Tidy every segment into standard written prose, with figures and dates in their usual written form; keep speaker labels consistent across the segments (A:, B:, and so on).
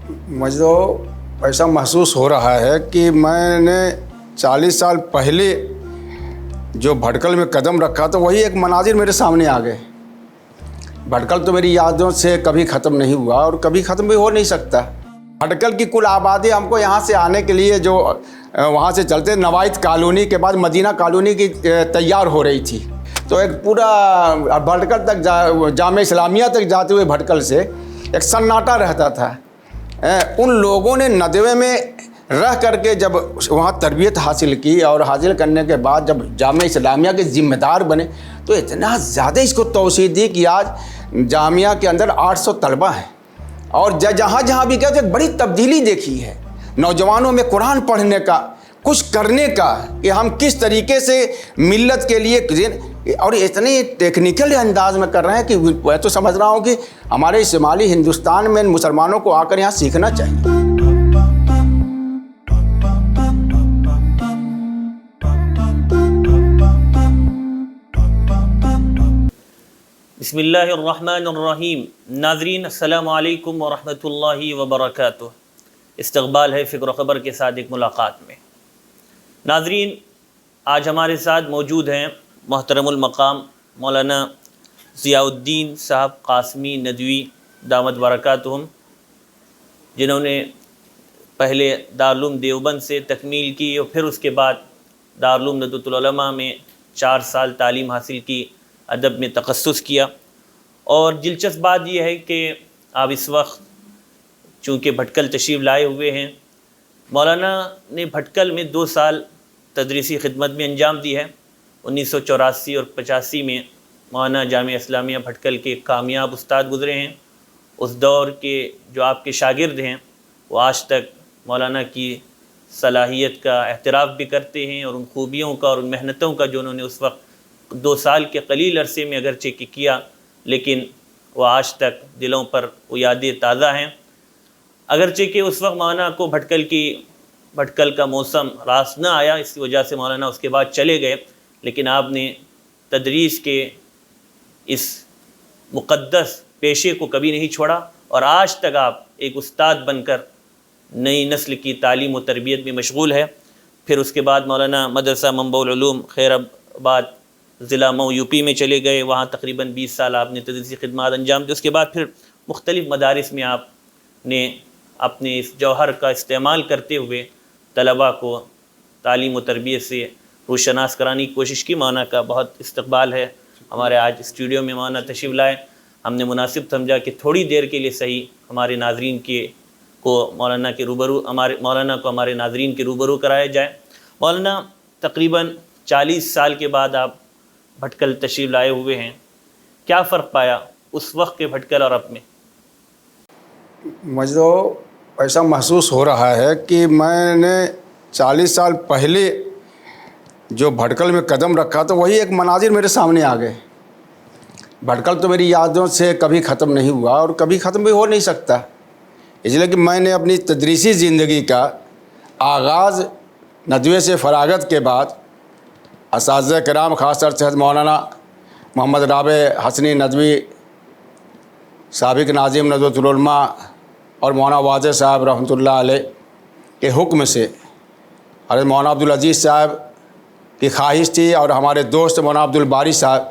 A: मुझे तो ऐसा महसूस हो रहा है कि मैंने 40 साल पहले जो भटकल में कदम रखा तो वही एक मनाजिर मेरे सामने आ गए। भटकल तो मेरी यादों से कभी ख़त्म नहीं हुआ और कभी ख़त्म भी हो नहीं सकता। भटकल की कुल आबादी हमको यहाँ से आने के लिए जो वहाँ से चलते नवाइत कॉलोनी के बाद मदीना कॉलोनी की तैयार हो रही थी, तो एक पूरा भटकल तक जामे इस्लामिया तक जाते हुए भटकल से एक सन्नाटा रहता था। उन लोगों ने नदवे में रह करके जब वहाँ तरबियत हासिल की और हासिल करने के बाद जब जामे इस्लामिया के ज़िम्मेदार बने तो इतना ज़्यादा इसको तौसीह दी कि आज जामिया के अंदर 800 तलबा हैं और जहाँ जहाँ भी गए तो एक बड़ी तब्दीली देखी है नौजवानों में कुरान पढ़ने का, कुछ करने का, कि हम किस तरीके से मिल्लत के लिए, और इतने टेक्निकल अंदाज में कर रहे हैं कि मैं तो समझ रहा हूँ कि हमारे शुमाली हिंदुस्तान में मुसलमानों को आकर यहाँ सीखना चाहिए।
B: बिस्मिल्लाहिर्रहमानिर्रहीम। नाज़रीन अस्सलामु अलैकुम वरहमतुल्लाहि वबरकातुह। इस्तक़बाल है फ़िक्र ख़बर के साथ एक मुलाकात में। नाज़रीन, आज हमारे साथ मौजूद हैं मोहतरमुल मक़ाम मौलाना ज़ियाउद्दीन साहब क़ासमी नदवी दामत बरकातुहुम, जिन्होंने पहले दारुल उलूम देवबंद से तकमील की और फिर उसके बाद दारुल उलूम नदवतुल उलमा में 4 साल तालीम हासिल की, अदब में तख़स्सुस किया। और दिलचस्प बात यह है कि आप इस वक्त चूँकि भटकल तशरीफ़ लाए हुए हैं, मौलाना ने भटकल में 2 साल तदरीसी खिदमत में अंजाम दी है। 1984 और 85 में मौलाना जामिया इस्लामिया भटकल के कामयाब उस्ताद गुज़रे हैं। उस दौर के जो आपके शागिर्द हैं वो आज तक मौलाना की सलाहियत का एहतराफ़ भी करते हैं और उन खूबियों का और उन मेहनतों का जो उन्होंने उस वक्त 2 साल के कलील अरसे में अगरचे कि किया, लेकिन वो आज तक दिलों पर वो यादें ताज़ा हैं। अगरचे कि उस वक्त मौलाना को भटकल का मौसम रास न आया, इस वजह से मौलाना उसके बाद चले गए, लेकिन आपने तदरीस के इस मुक़द्दस पेशे को कभी नहीं छोड़ा और आज तक आप एक उस्ताद बनकर नई नस्ल की तालीम व तरबियत में मशगूल है। फिर उसके बाद मौलाना मदरसा मंबउल उलूम खैराबाद ज़िला मऊ यूपी में चले गए, वहाँ तकरीबन 20 साल आपने तदरीसी खिदमत अंजाम दी। उसके बाद फिर मुख्तलिफ़ मदारिस में आपने अपने इस जौहर का इस्तेमाल करते हुए तलबा को तालीम व तरबियत से रोशनास कराने की कोशिश की। मौलाना का बहुत इस्तक़बाल है, हमारे आज स्टूडियो में मौलाना तशरीफ़ लाए। हमने मुनासिब समझा कि थोड़ी देर के लिए सही हमारे नाज़रीन को हमारे नाज़रीन के रूबरू कराया जाए। मौलाना, तकरीबन 40 साल के बाद आप भटकल तशरीफ़ लाए हुए हैं, क्या फ़र्क पाया उस वक्त के भटकल और अब में?
A: मुझे तो ऐसा महसूस हो रहा है कि मैंने 40 साल पहले जो भटकल में कदम रखा तो वही एक मनाजिर मेरे सामने आ गए। भटकल तो मेरी यादों से कभी ख़त्म नहीं हुआ और कभी ख़त्म भी हो नहीं सकता, इसलिए कि मैंने अपनी तदरीसी ज़िंदगी का आगाज़ नदवे से फ़रागत के बाद असातिज़ा किराम ख़ास तौर से मौलाना मोहम्मद राबे हसनी नदवी साबिक़ नाज़िम नदवतुल उलमा और मौलाना वाज़े साहब रहमतुल्लाह अलैह के हुक्म से हज़रत मौलाना अब्दुल अज़ीज़ साहब की ख्वाहिश थी और हमारे दोस्त मौलाना अब्दुल बारी साहब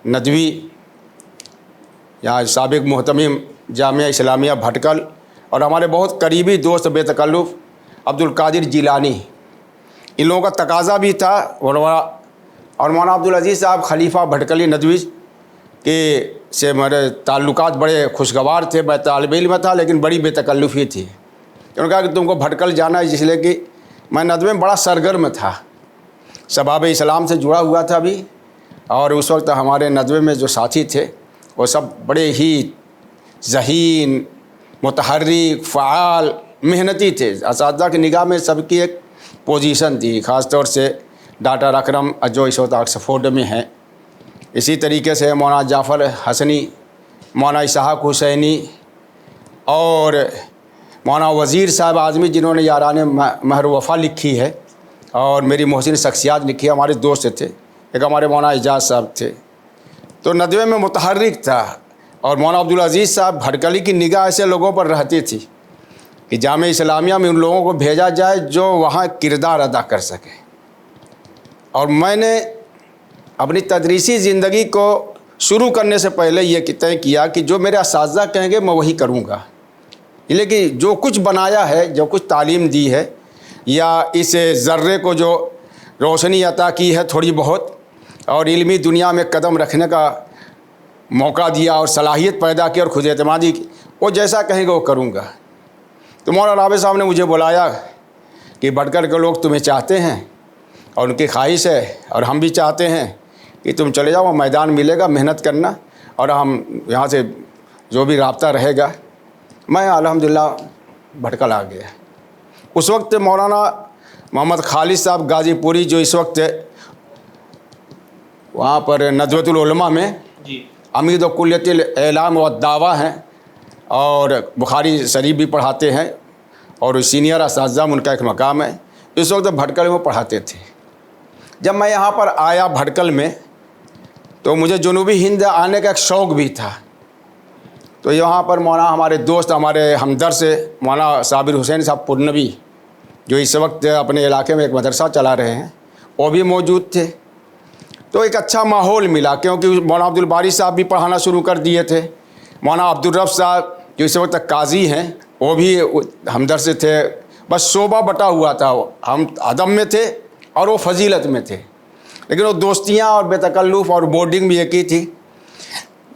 A: नदवी, यहाँ साबिक़ मुहतमिम जामिया इस्लामिया भटकल, और हमारे बहुत करीबी दोस्त बेतकल्लुफ़ अब्दुल कादिर जिलानी, इन लोगों का तकाज़ा भी था। और मौलाना अब्दुल अज़ीज़ साहब खलीफा भटकली नदवी के से मेरे ताल्लुकात बड़े खुशगवार थे। मैं तालिब इल्म था लेकिन बड़ी बेतकल्लुफ़ी थी। उन्होंने कहा कि तुमको भटकल जाना है, इसलिए कि मैं नदवे में बड़ा सरगर्म था, शबाब इस्लाम से जुड़ा हुआ था भी, और उस वक्त हमारे नदवे में जो साथी थे वो सब बड़े ही ज़हीन, मुतहर्रिक, फ़आल, मेहनती थे। असातिज़ा की निगाह में सबकी एक पोजीशन थी, ख़ास तौर से डॉक्टर अकरम जो इस वक्त ऑक्सफोर्ड में हैं, इसी तरीके से मौलाना जाफ़र हसनी, मौलाना इसहाक़ हुसैनी और मौलाना वज़ीर साहब आज़मी, जिन्होंने यारान महर वफ़ा लिखी है और मेरी मोहसिन शख्सियात लिखी है, हमारे दोस्त थे। एक हमारे मौलाना इजाज़ साहब थे। तो नदवे में मुतहर्रिक था और मौलाना अब्दुल अज़ीज़ साहब भटकली की निगाह ऐसे लोगों पर रहती थी کہ جامعہ اسلامیہ میں ان لوگوں کو بھیجا جائے جو وہاں کردار ادا کر سکے. اور میں نے اپنی تدریسی زندگی کو شروع کرنے سے پہلے یہ طے کیا کہ جو میرے اساتذہ کہیں گے میں وہی کروں گا. لیکن جو کچھ بنایا ہے، جو کچھ تعلیم دی ہے، یا اس ذرے کو جو روشنی عطا کی ہے تھوڑی بہت، اور علمی دنیا میں قدم رکھنے کا موقع دیا اور صلاحیت پیدا کی اور خود اعتمادی کی، وہ جیسا کہیں گے وہ کروں گا. تو مولانا رابع صاحب نے مجھے بلایا کہ بھٹکل کے لوگ تمہیں چاہتے ہیں اور ان کی خواہش ہے، اور ہم بھی چاہتے ہیں کہ تم چلے جاؤ، میدان ملے گا، محنت کرنا، اور ہم یہاں سے جو بھی رابطہ رہے گا. میں الحمدللہ بھٹکل آ گیا. اس وقت مولانا محمد خالد صاحب غازی پوری، جو اس وقت وہاں پر ندوۃ العلماء میں امید و کلیت الاعلام و الدعوہ ہیں، اور بخاری شریف بھی پڑھاتے ہیں، اور سینئر اساتذہ ان کا ایک مقام ہے. اس وقت بھٹکل میں پڑھاتے تھے. جب میں یہاں پر آیا بھٹکل میں تو مجھے جنوبی ہند آنے کا ایک شوق بھی تھا. تو یہاں پر مولانا ہمارے دوست، ہمارے ہمدرد سے مولانا صابر حسین صاحب پرنوی، جو اس وقت اپنے علاقے میں ایک مدرسہ چلا رہے ہیں، وہ بھی موجود تھے. تو ایک اچھا ماحول ملا، کیونکہ مولانا عبد الباری صاحب بھی پڑھانا شروع کر دیے تھے. مولانا عبدالرب صاحب جو اس وقت قاضی ہیں، وہ بھی ہمدرد سے تھے. بس شعبہ بٹا ہوا تھا، ہم ادب میں تھے اور وہ فضیلت میں تھے، لیکن وہ دوستیاں اور بے تکلف اور بورڈنگ بھی ایک ہی تھی.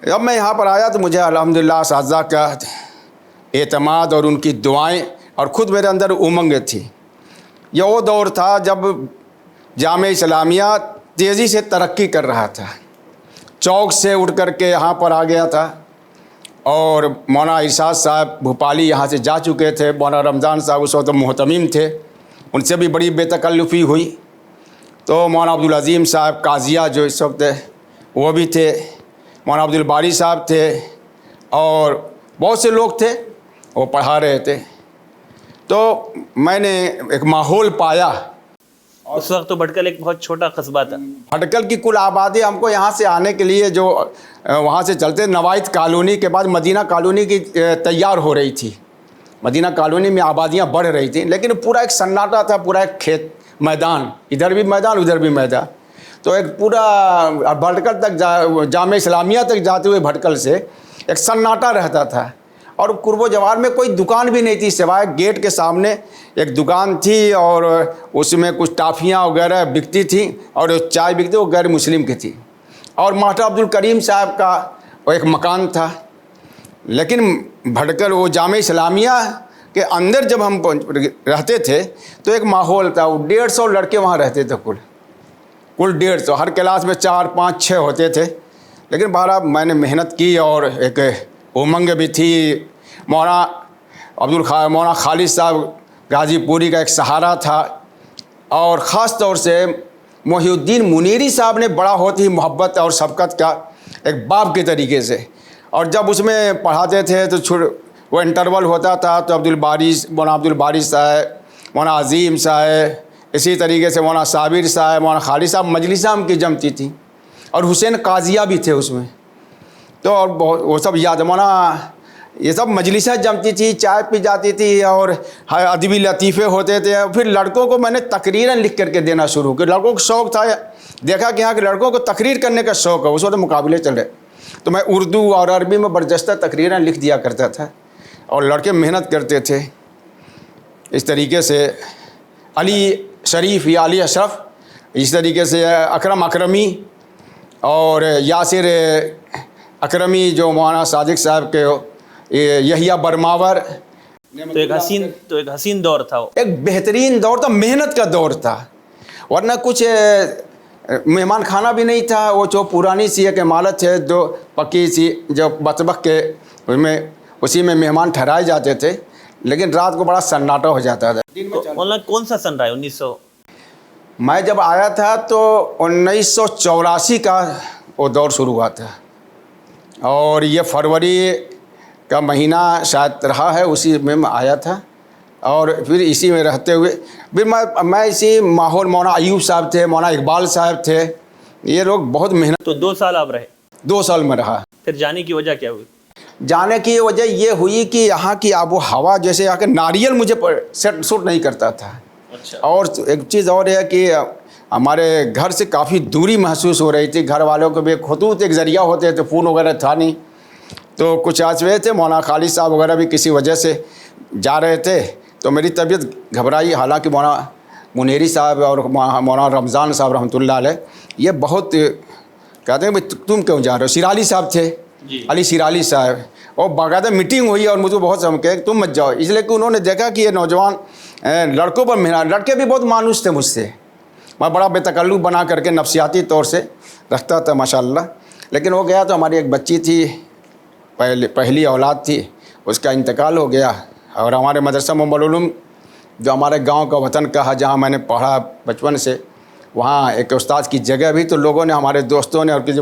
A: جب میں یہاں پر آیا تو مجھے الحمدللہ اساتذہ کا اعتماد اور ان کی دعائیں، اور خود میرے اندر امنگ تھی. یہ وہ دور تھا جب جامعہ اسلامیہ تیزی سے ترقی کر رہا تھا. چوک سے اٹھ کر کے یہاں پر آ گیا تھا، اور مولانا ارشاد صاحب بھوپالی یہاں سے جا چکے تھے. مولانا رمضان صاحب اس وقت محتمم تھے، ان سے بھی بڑی بے تکلفی ہوئی. تو مولانا عبدالعظیم صاحب قاضیہ جو اس وقت وہ بھی تھے، مولانا عبد الباری صاحب تھے، اور بہت سے لوگ تھے وہ پڑھا رہے تھے. تو میں نے ایک ماحول پایا.
B: اس وقت تو بھٹکل ایک بہت چھوٹا قصبہ تھا.
A: بھٹکل کی کل آبادی ہم کو یہاں سے آنے کے لیے جو وہاں سے چلتے نوائد کالونی کے بعد مدینہ کالونی کی تیار ہو رہی تھی. مدینہ کالونی میں آبادیاں بڑھ رہی تھیں، لیکن پورا ایک سناٹا تھا، پورا ایک کھیت میدان، ادھر بھی میدان ادھر بھی میدان. تو ایک پورا بھٹکل تک جامعہ اسلامیہ تک جاتے ہوئے بھٹکل سے ایک سناٹا رہتا تھا. اور قرب و جوار میں کوئی دکان بھی نہیں تھی، سوائے گیٹ کے سامنے ایک دکان تھی، اور اس میں کچھ ٹافیاں وغیرہ بکتی تھیں، اور چائے بکتی وہ غیر مسلم کی تھی. اور ماہٹا عبد الکریم صاحب کا وہ ایک مکان تھا. لیکن بھٹکل وہ جامعہ اسلامیہ کے اندر جب ہم رہتے تھے تو ایک ماحول تھا. وہ 150 لڑکے وہاں رہتے تھے، کل 150. ہر کلاس میں 4 5 6 ہوتے تھے. لیکن بہرحال میں نے محنت کی، اور ایک امنگ بھی تھی. مولانا خالد صاحب غازی پوری کا ایک سہارا تھا. اور خاص طور سے محی الدین منیری صاحب نے بڑا ہوتی ہی محبت اور شفقت کا ایک باپ کے طریقے سے. اور جب اس میں پڑھاتے تھے تو وہ انٹرول ہوتا تھا تو مولانا عبد الباری صاحب، مولانا عظیم صاحب، اسی طریقے سے مولانا صابر صاحب، مولانا خالد صاحب مجلسہ ہم کی جمتی تھی. اور حسین قاضیہ بھی تھے اس میں. تو اور وہ سب یاد، مولانا یہ سب مجلسیں جمتی تھی، چائے پی جاتی تھی، اور ادبی لطیفے ہوتے تھے. پھر لڑکوں کو میں نے تقریریں لکھ کر کے دینا شروع کیا. لڑکوں کو شوق تھا، دیکھا کہ یہاں کے لڑکوں کو تقریر کرنے کا شوق ہے. اس وقت مقابلے چل رہے، تو میں اردو اور عربی میں برجستہ تقریریں لکھ دیا کرتا تھا، اور لڑکے محنت کرتے تھے. اس طریقے سے علی شریف یا علی اشرف، اس طریقے سے اکرم اکرمی اور یاسر اکرمی جو مولانا صادق صاحب کے، یحییٰ برماور.
B: تو ایک حسین دور تھا، وہ
A: ایک بہترین دور تھا، محنت کا دور تھا. ورنہ کچھ مہمان خانہ بھی نہیں تھا. وہ جو پرانی سی ایک عمارت ہے، دو پکی سی، جو مطبخ کے اسی میں مہمان ٹھہرائے جاتے تھے. لیکن رات کو بڑا سناٹا ہو جاتا تھا.
B: مولانا کون سا سن رہا ہے 1900؟
A: میں جب آیا تھا تو 1984 کا وہ دور شروع ہوا تھا، اور یہ فروری کا مہینہ شاید رہا ہے، اسی میں آیا تھا. اور پھر اسی میں رہتے ہوئے پھر میں اسی ماحول، مولانا ایوب صاحب تھے، مولانا اقبال صاحب تھے، یہ لوگ بہت محنت.
B: تو 2 سال آپ رہے؟
A: 2 سال میں رہا.
B: پھر جانے کی وجہ کیا ہوئی؟
A: जाने की वजह ये हुई कि यहाँ की आबो हवा, जैसे यहाँ के नारियल मुझे सूट नहीं करता था।
B: अच्छा।
A: और एक चीज़ और है कि हमारे घर से काफ़ी दूरी महसूस हो रही थी। घर वालों को भी खतूत एक ज़रिया होते थे, फ़ोन वगैरह था नहीं। तो कुछ आज वे थे, मौलाना खालिद साहब वगैरह भी किसी वजह से जा रहे थे, तो मेरी तबीयत घबराई। हालांकि मौलाना मुनेरी साहब और मौलाना रमज़ान साहब रहमतुल्लाह अलैह ये बहुत कहते हैं भाई तुम क्यों जा रहे हो। सिराली साहब थे, अली सिराली साहब, और बाकायदा मीटिंग हुई और मुझे बहुत समझ के तुम मत जाओ, इसलिए कि उन्होंने देखा कि ये नौजवान लड़कों पर मेहनत, लड़के भी बहुत मानूस थे मुझसे। मैं बड़ा बेतकल्लुफ़ बना करके नफसियाती तौर से रखता था माशाल्लाह। लेकिन हो गया तो हमारी एक बच्ची थी, पहली औलाद थी, उसका इंतकाल हो गया। और हमारे मदरसा मुअम्मल उलूम जो हमारे गांव का वतन कहा, जहां मैंने पढ़ा बचपन से, वहाँ एक उस्ताद की जगह भी, तो लोगों ने, हमारे दोस्तों ने और किसी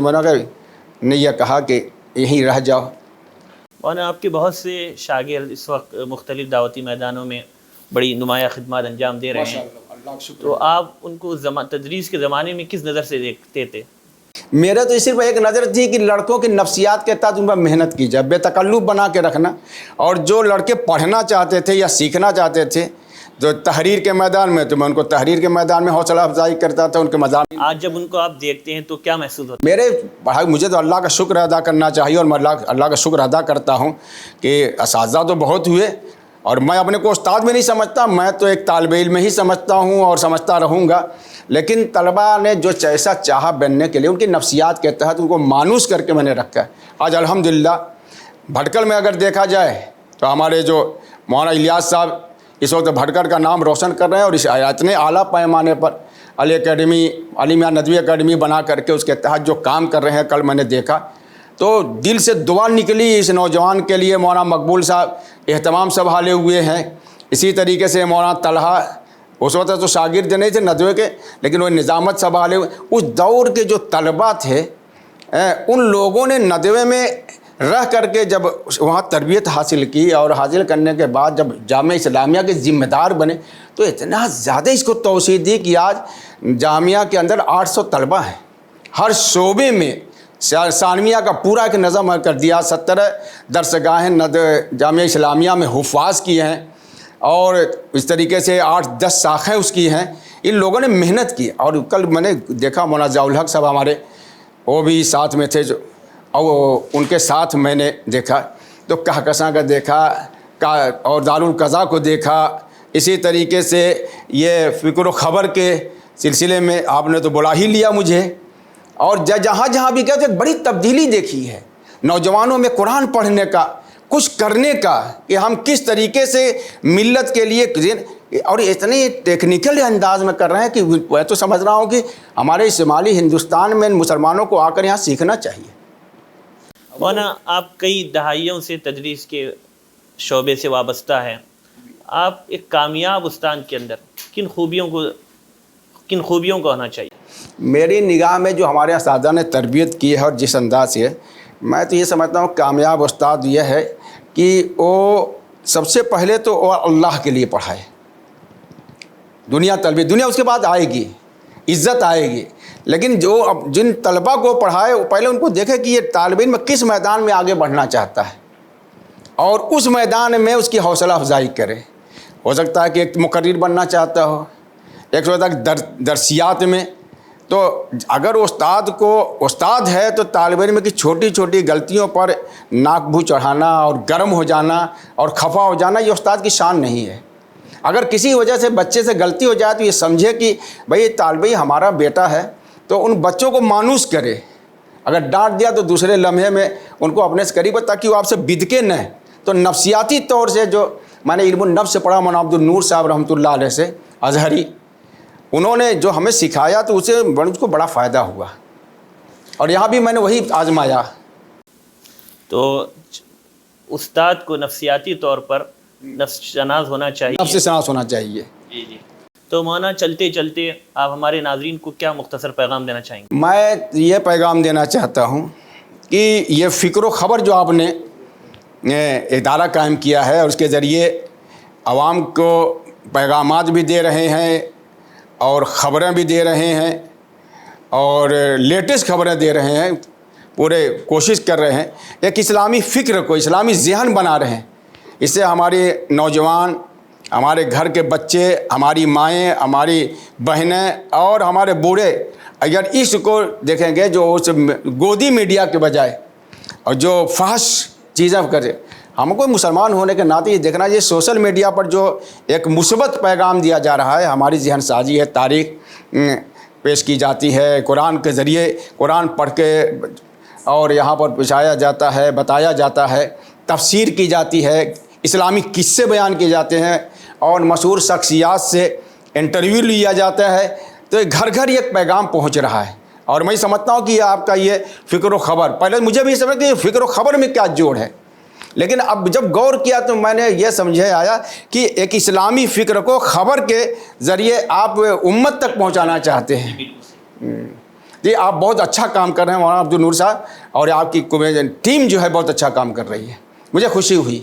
A: ने यह कहा कि यहीं रह जाओ।
B: और आपके बहुत से शागिर्द इस वक्त मुख्तलिफ़ दावती मैदानों में बड़ी नुमाया खिदमत अंजाम दे रहे हैं, तो आप उनको तदरीस के ज़माने में किस नज़र से देखते थे?
A: मेरा तो सिर्फ एक नज़र थी कि लड़कों की नफ्सियात के तहत उन पर मेहनत की जाए, बेतकल्लुफ़ बना के रखना। और जो लड़के पढ़ना चाहते थे या सीखना चाहते थे जो तहरीर के मैदान में, तो मैं उनको तहरीर के मैदान में हौसला अफजाई करता था, उनके मैदान।
B: आज जब उनको आप देखते हैं तो क्या महसूस होता है?
A: मेरे भाई, मुझे तो अल्लाह का शुक्र अदा करना चाहिए, और मैं अल्लाह का शुक्र अदा करता हूँ कि असातिज़ा तो बहुत हुए, और मैं अपने को उस्ताद में नहीं समझता, मैं तो एक तालिब इल्म ही समझता हूँ और समझता रहूँगा। लेकिन तलबा ने जो जैसा चाहा बनने के लिए, उनकी नफ्सियात के तहत उनको मानूस करके मैंने रखा है। आज अल्हम्दुलिल्लाह भटकल में अगर देखा जाए तो हमारे जो मौलाना इलियास साहब इस वक्त भटकल का नाम रोशन कर रहे हैं, और इस इतने आला पैमाने पर अली एकेडमी, अली मियां नदवी एकेडमी बना करके उसके तहत जो काम कर रहे हैं, कल मैंने देखा तो दिल से दुआ निकली इस नौजवान के लिए। मौलाना मकबूल साहब एहतमाम संभाले हुए हैं, इसी तरीके से मौलाना तलहा, उस वक्त तो शागिर्द नहीं थे नदवे के, लेकिन वो निज़ामत संभाले हुए। उस दौर के जो तलबा थे, उन लोगों ने नदवे में रह करके जब वहाँ तरबियत हासिल की, और हासिल करने के बाद जब जामिया इस्लामिया के ज़िम्मेदार बने, तो इतना ज़्यादा इसको तौसीह दी कि आज जामिया के अंदर 800 तलबा हैं, हर शोबे में सानविया का पूरा एक नज़म कर दिया। 17 दरसगाहें जामिया इस्लामिया में हुफ़ाज़ किए हैं, और इस तरीके से 8-10 शाखें उसकी हैं। इन लोगों ने मेहनत की। और कल मैंने देखा मौलाना ज़ियाउल हक साहब हमारे, वो भी साथ में थे, जो और उनके साथ मैंने देखा तो कहकशां का देखा और दारुल क़ज़ा को देखा। इसी तरीके से ये फ़िक्र ख़बर के सिलसिले में आपने तो बुला ही लिया मुझे, और जहाँ जहाँ भी गए तो एक बड़ी तब्दीली देखी है नौजवानों में, कुरान पढ़ने का, कुछ करने का, कि हम किस तरीके से मिल्लत के लिए, और इतने टेक्निकल अंदाज में कर रहे हैं कि मैं तो समझ रहा हूँ कि हमारे शुमाली हिंदुस्तान में मुसलमानों को आकर यहाँ सीखना चाहिए।
B: मौलाना आप कई दहाइयों से तदरीस के शोबे से वाबस्ता हैं, आप एक कामयाब उस्ताद के अंदर किन खूबियों को होना चाहिए?
A: मेरी निगाह में जो हमारे असातिज़ा ने तरबियत की है और जिस अंदाज से, मैं तो ये समझता हूँ कामयाब उस्ताद यह है कि वो सबसे पहले तो वो अल्लाह के लिए पढ़ाए। दुनिया उसके बाद आएगी, इज़्ज़त आएगी, लेकिन जो अब जिन तलबा को पढ़ाए वो पहले उनको देखे कि ये तालिब इल्म किस मैदान में आगे बढ़ना चाहता है, और उस मैदान में उसकी हौसला अफजाई करे। हो सकता है कि एक मुकर्रिर बनना चाहता हो, एक हो सकता है दरसियात में, तो अगर उस्ताद है तो तालिब इल्म की छोटी छोटी गलतियों पर नाक भू चढ़ाना और गर्म हो जाना और खफा हो जाना, ये उस्ताद की शान नहीं है। अगर किसी वजह से बच्चे से गलती हो जाए तो ये समझे कि भाई ये तालिब हमारा बेटा है, तो उन बच्चों को मानूस करे। अगर डांट दिया तो दूसरे लम्हे में उनको अपने से करीब, ताकि वो आपसे बिदके न। तो नफ्सियाती तौर से जो मैंने इल्मुन नफ्स से पढ़ा मौलाना अब्दुल नूर साहब रहमतुल्लाह अलैह से, अज़हरी, उन्होंने जो हमें सिखाया तो उसे उसको बड़ा फ़ायदा हुआ, और यहाँ भी मैंने वही आजमाया।
B: तो उस्ताद को नफ्सियाती तौर पर नफ्स-शनास होना चाहिए,
A: नफ्स-शनास होना चाहिए।
B: जी। तो मौलाना चलते चलते आप हमारे नाज़रीन को क्या मुख्तसर पैगाम देना चाहेंगे? मैं
A: ये पैगाम देना चाहता हूँ कि ये फ़िक्र ख़बर जो आपने इदारा कायम किया है, और उसके ज़रिए आवाम को पैगामात भी दे रहे हैं और ख़बरें भी दे रहे हैं और लेटेस्ट ख़बरें दे रहे हैं, پورے کوشش کر رہے ہیں، ایک اسلامی فکر کو، اسلامی ذہن بنا رہے ہیں. اس سے ہمارے نوجوان، ہمارے گھر کے بچے، ہماری مائیں، ہماری بہنیں اور ہمارے بوڑھے اگر اس کو دیکھیں گے جو اس گودی میڈیا کے بجائے اور جو فحش چیزیں کرے، ہم کو مسلمان ہونے کے ناطے یہ دیکھنا، یہ سوشل میڈیا پر جو ایک مثبت پیغام دیا جا رہا ہے، ہماری ذہن سازی ہے، تاریخ پیش کی جاتی ہے، قرآن کے ذریعے قرآن پڑھ کے اور یہاں پر پہنچایا جاتا ہے، بتایا جاتا ہے، تفسیر کی جاتی ہے، اسلامی قصے بیان کیے جاتے ہیں اور مشہور شخصیات سے انٹرویو لیا جاتا ہے. تو گھر گھر ایک پیغام پہنچ رہا ہے. اور میں سمجھتا ہوں کہ یہ آپ کا یہ فکر و خبر، پہلے مجھے بھی سمجھ کہ فکر و خبر میں کیا جوڑ ہے، لیکن اب جب غور کیا تو میں نے یہ سمجھے آیا کہ ایک اسلامی فکر کو خبر کے ذریعے آپ امت تک پہنچانا چاہتے ہیں. جی آپ بہت اچھا کام کر رہے ہیں مولانا عبد النور صاحب، اور آپ کی ٹیم جو ہے بہت اچھا کام کر رہی ہے، مجھے خوشی ہوئی.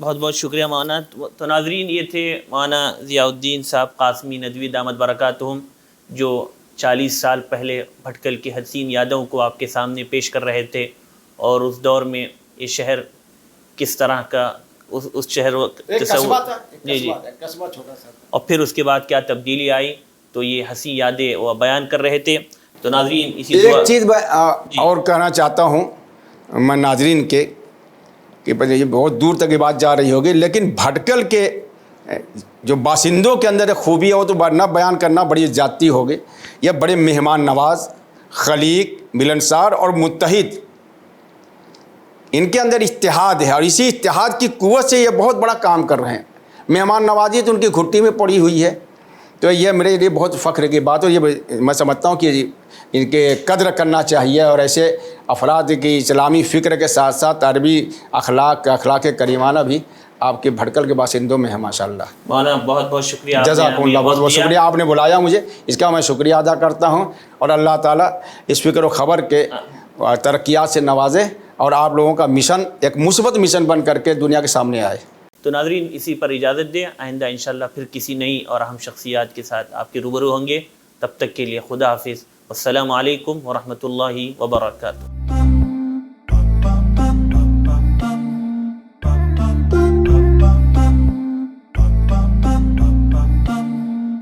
B: بہت بہت شکریہ مولانا. تو ناظرین، یہ تھے مولانا ضیاء الدین صاحب قاسمی ندوی دامت برکاتہم، جو 40 سال پہلے بھٹکل کی حسین یادوں کو آپ کے سامنے پیش کر رہے تھے، اور اس دور میں یہ شہر کس طرح کا اس شہر جی اور پھر اس کے بعد کیا تبدیلی آئی، تو یہ حسین یادیں وہ بیان کر رہے تھے. تو ناظرین اسی
A: ایک چیز اور کہنا چاہتا ہوں میں ناظرین کے کہ یہ بہت دور تک یہ بات جا رہی ہوگی، لیکن بھٹکل کے جو باشندوں کے اندر ایک خوبی ہے وہ تو نہ بیان کرنا بڑی زیادتی ہوگی. یہ بڑے مہمان نواز، خلیق، ملنسار اور متحد، ان کے اندر اتحاد ہے، اور اسی اتحاد کی قوت سے یہ بہت بڑا کام کر رہے ہیں. مہمان نوازی تو ان کی گھٹی میں پڑی ہوئی ہے. تو یہ میرے لیے بہت فخر کی بات ہے. یہ میں سمجھتا ہوں کہ ان کے قدر کرنا چاہیے، اور ایسے افراد کی اسلامی فکر کے ساتھ ساتھ عربی اخلاق کریمانہ بھی آپ کے بھٹکل کے باشندوں میں ہے ماشاءاللہ.
B: مولانا بہت بہت شکریہ.
A: جزاکم اللہ، بہت بہت شکریہ، آپ نے بلایا مجھے، اس کا میں شکریہ ادا کرتا ہوں. اور اللہ تعالیٰ اس فکر و خبر کے ترقیات سے نوازے اور آپ لوگوں کا مشن ایک مثبت مشن بن کر کے دنیا کے سامنے آئے.
B: تو ناظرین اسی پر اجازت دیں، آئندہ انشاءاللہ پھر کسی نئی اور اہم شخصیات کے ساتھ آپ کے روبرو ہوں گے. تب تک کے لیے خدا حافظ، السلام علیکم ورحمۃ اللہ وبرکاتہ.